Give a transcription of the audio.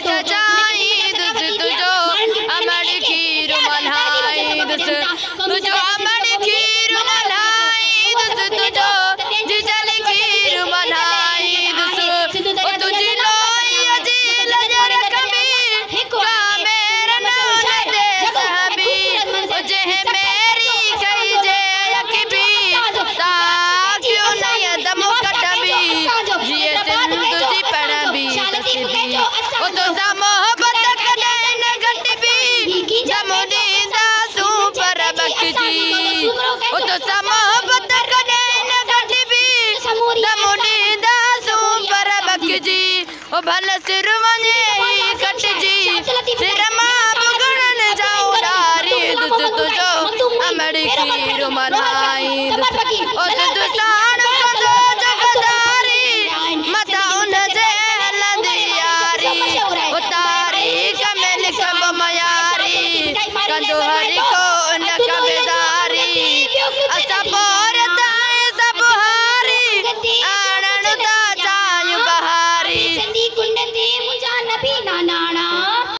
सजाई दुस तुझो अमर खीर मल्हाई दुस तुझो अमर खीर मल्हाई दुस तुझो जिजल खीर मल्हाई दुस ओ तुझी लोई अजी लजर कभी का मेरा नाम दे सहबी ओ जेह मेरी कई जे यकबी ताक्यों नहीं दम कटबी जिए सिंधु जी पड़बी तस्बी ओ तुझा मोहब्बत कदे न घटबी जमुनी दासू पर बख्शी ओ तुझा मोहब्बत कदे न घटबी जमुनी दासू पर बख्शी ओ भल सिर वने ही कटजी सिर मां बुगड़न जाऊं डारी दुस तुझो अमर खीर मल्हाई दुस ओ दुस्तान कंदो जगदारी मता उन जे हलंदी यारी ओ तारीख़ में लिखब मयारी कंदो हर